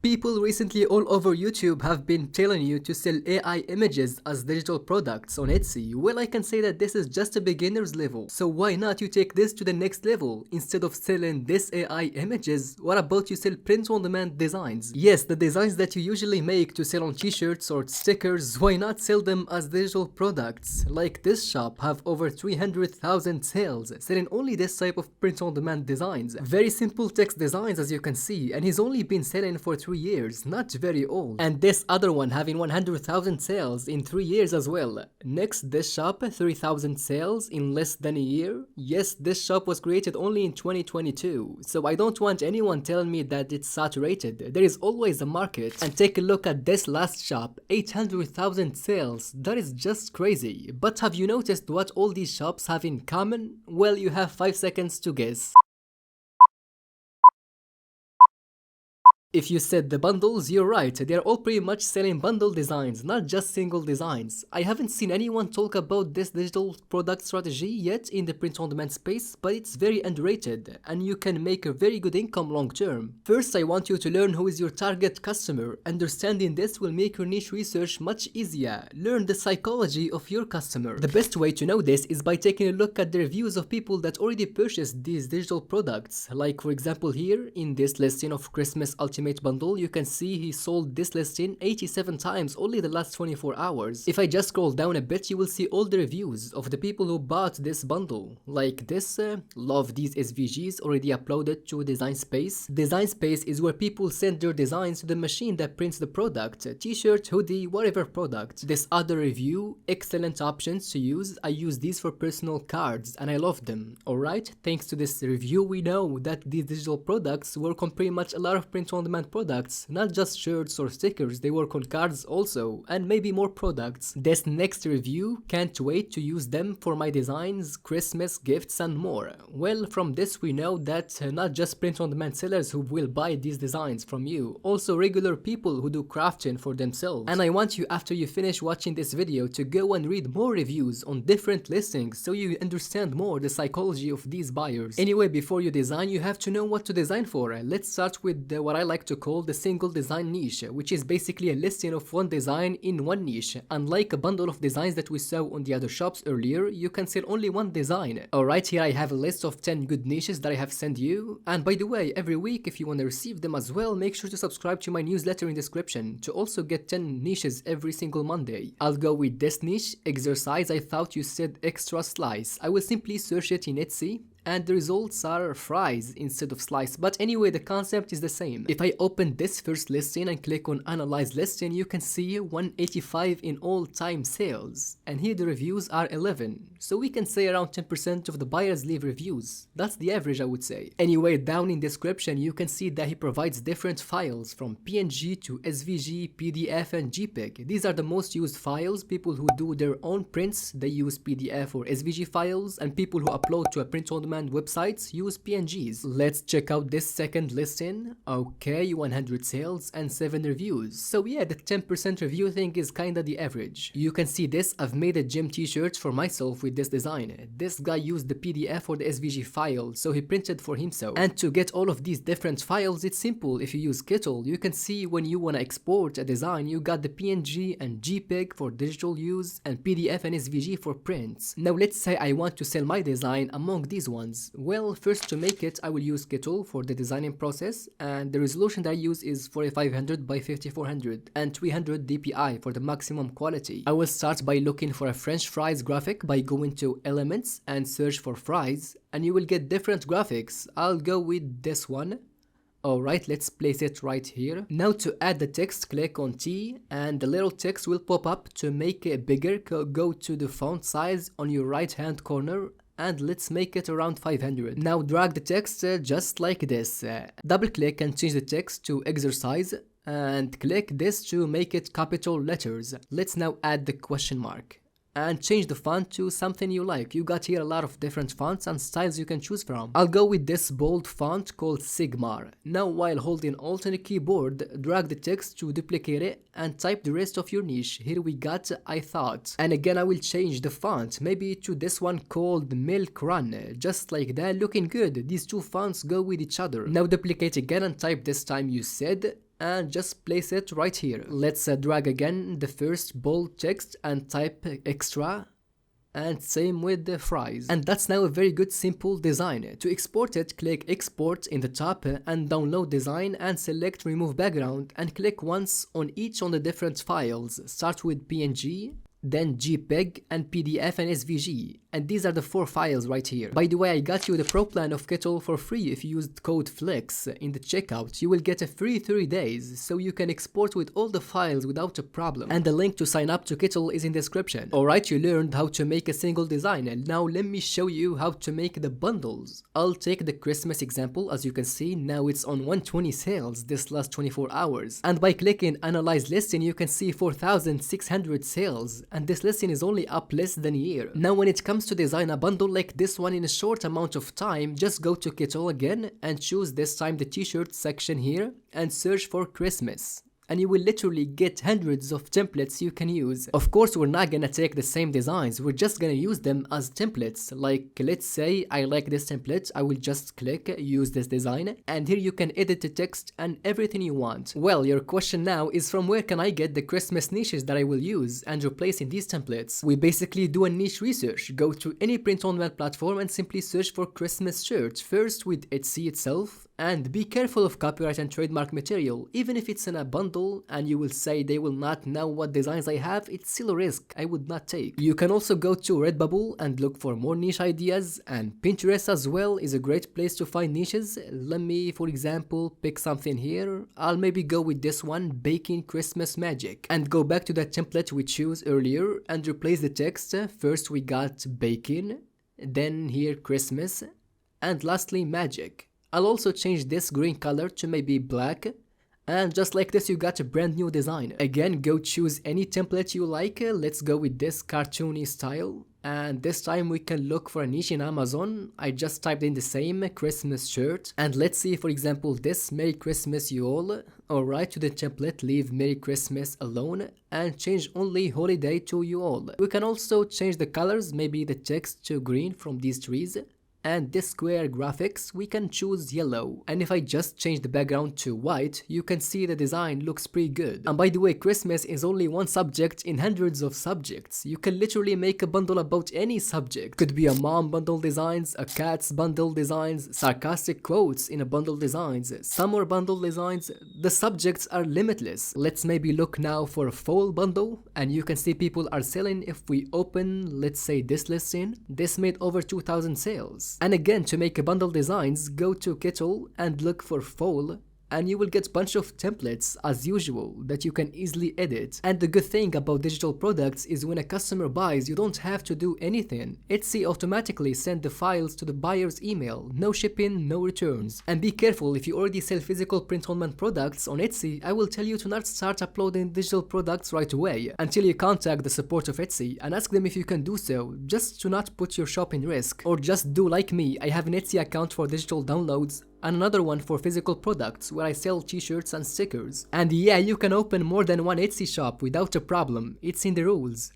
People recently all over YouTube have been telling you to sell AI images as digital products on Etsy. Well, I can say that this is just a beginner's level. So why not you take this to the next level? Instead of selling this AI images, what about you sell print-on-demand designs? Yes, the designs that you usually make to sell on t-shirts or stickers, why not sell them as digital products? Like this shop have over 300,000 sales, selling only this type of print-on-demand designs. Very simple text designs as you can see, and he's only been selling for 3 years, not very old. And this other one having 100,000 sales in 3 years as well. Next, this shop 3,000 sales in less than a year. Yes, this shop was created only in 2022, so I don't want anyone telling me that it's saturated. There is always a market. And take a look at this last shop, 800,000 sales. That is just crazy. But have you noticed what all these shops have in common? Well, you have 5 seconds to guess. If you said the bundles, you're right, they're all pretty much selling bundle designs, not just single designs. I haven't seen anyone talk about this digital product strategy yet in the print-on-demand space, but it's very underrated, and you can make a very good income long term. First, I want you to learn who is your target customer. Understanding this will make your niche research much easier. Learn the psychology of your customer. The best way to know this is by taking a look at the reviews of people that already purchased these digital products. Like for example here, in this listing of Christmas Ultimate Bundle, you can see he sold this listing 87 times only the last 24 hours. If I just scroll down a bit, you will see all the reviews of the people who bought this bundle. Like this, love these SVGs already uploaded to Design Space. Design Space is where people send their designs to the machine that prints the product, t-shirt, hoodie, whatever product. This other review, excellent options to use. I use these for personal cards and I love them. Alright, thanks to this review we know that these digital products work on pretty much a lot of print-on-demand products, not just shirts or stickers, they work on cards also, and maybe more products. This next review, can't wait to use them for my designs, Christmas gifts and more. Well, from this we know that not just print-on-demand sellers who will buy these designs from you, also regular people who do crafting for themselves. And I want you, after you finish watching this video, to go and read more reviews on different listings so you understand more the psychology of these buyers. Anyway, before you design, you have to know what to design for. Let's start with what I like to call the single design niche, which is basically a listing of one design in one niche. Unlike a bundle of designs that we saw on the other shops earlier, you can sell only one design. Alright, here I have a list of 10 good niches that I have sent you. And by the way, every week, if you want to receive them as well, make sure to subscribe to my newsletter in description to also get 10 niches every single Monday. I'll go with this niche, exercise. I thought you said extra slice. I will simply search it in Etsy, and the results are fries instead of slice, but anyway the concept is the same. If I open this first listing and click on analyze listing, you can see 185 in all-time sales, and here the reviews are 11, so we can say around 10% of the buyers leave reviews. That's the average, I would say. Anyway, down in description you can see that he provides different files from PNG to SVG, PDF and JPEG. These are the most used files. People who do their own prints, they use PDF or SVG files, and people who upload to a print-on-demand websites use PNGs. Let's check out this second listing. Okay, 100 sales and 7 reviews. So yeah, the 10% review thing is kinda the average. You can see this, I've made a gym t-shirt for myself with this design. This guy used the PDF or the SVG file, so he printed for himself. And to get all of these different files, it's simple. If you use Kittle, you can see when you wanna export a design, you got the PNG and JPEG for digital use and PDF and SVG for prints. Now let's say I want to sell my design among these ones. Well, first to make it, I will use Kittle for the designing process, and the resolution that I use is 4500 by 5400 and 300 dpi for the maximum quality. I will start by looking for a French fries graphic by going to Elements and search for fries, and you will get different graphics. I'll go with this one. Alright, let's place it right here. Now to add the text, click on T and the little text will pop up. To make it bigger, go to the font size on your right hand corner and let's make it around 500. Now drag the text just like this. Double click and change the text to exercise and click this to make it capital letters. Let's now add the question mark and change the font to something you like. You got here a lot of different fonts and styles you can choose from. I'll go with this bold font called Sigmar. Now while holding Alt on the keyboard, drag the text to duplicate it and type the rest of your niche. Here we got I thought. And again I will change the font, maybe to this one called Milk Run. Just like that, looking good. These two fonts go with each other. Now duplicate again and type this time you said. and just place it right here. Let's drag again the first bold text and type extra, and same with the fries. And that's now a very good simple design. To export it, click export in the top and download design and select remove background and click once on each on the different files. Start with PNG, then JPEG and PDF and SVG, and these are the 4 files right here. By the way, I got you the pro plan of Kettle for free. If you used code FLEX in the checkout, you will get a free 30 days, so you can export with all the files without a problem. And the link to sign up to Kettle is in the description. Alright, you learned how to make a single design, and now let me show you how to make the bundles. I'll take the Christmas example. As you can see, now it's on 120 sales this last 24 hours. And by clicking analyze listing, you can see 4,600 sales. And this listing is only up less than a year. Now when it comes to design a bundle like this one in a short amount of time, just go to Kettle again and choose this time the t-shirt section here and search for Christmas. And you will literally get hundreds of templates you can use. Of course, we're not gonna take the same designs, we're just gonna use them as templates. Like, let's say I like this template, I will just click use this design, and here you can edit the text and everything you want. Well, your question now is from where can I get the Christmas niches that I will use and replace in these templates? We basically do a niche research. Go to any print-on-demand platform and simply search for Christmas shirts, first with Etsy itself. And be careful of copyright and trademark material. Even if it's in a bundle and you will say they will not know what designs I have, it's still a risk I would not take. You can also go to Redbubble and look for more niche ideas, and Pinterest as well is a great place to find niches. Let me, for example, pick something here. I'll maybe go with this one, Baking Christmas Magic, and go back to that template we chose earlier and replace the text. First we got baking, then here Christmas, and lastly magic. I'll also change this green color to maybe black, and just like this you got a brand new design. Again, go choose any template you like. Let's go with this cartoony style, and this time we can look for a niche in Amazon. I just typed in the same Christmas shirt, and let's see, for example, this Merry Christmas you all. Alright, to the template leave Merry Christmas alone and change only holiday to you all. We can also change the colors, maybe the text to green from these trees. And this square graphics we can choose yellow, and if I just change the background to white, you can see the design looks pretty good. And by the way, Christmas is only one subject in hundreds of subjects. You can literally make a bundle about any subject. Could be a mom bundle designs, a cat's bundle designs, sarcastic quotes in a bundle designs, summer bundle designs. The subjects are limitless. Let's maybe look now for a fall bundle, and you can see people are selling. If we open, let's say this listing, this made over 2,000 sales. And again, to make a bundle designs, go to Kettle and look for fall, and you will get a bunch of templates as usual that you can easily edit. And the good thing about digital products is when a customer buys, you don't have to do anything. Etsy automatically sends the files to the buyer's email. No shipping, no returns. And be careful, if you already sell physical print-on-demand products on Etsy, I will tell you to not start uploading digital products right away until you contact the support of Etsy and ask them if you can do so, just to not put your shop in risk. Or just do like me, I have an Etsy account for digital downloads and another one for physical products where I sell t-shirts and stickers. And yeah, you can open more than one Etsy shop without a problem, it's in the rules.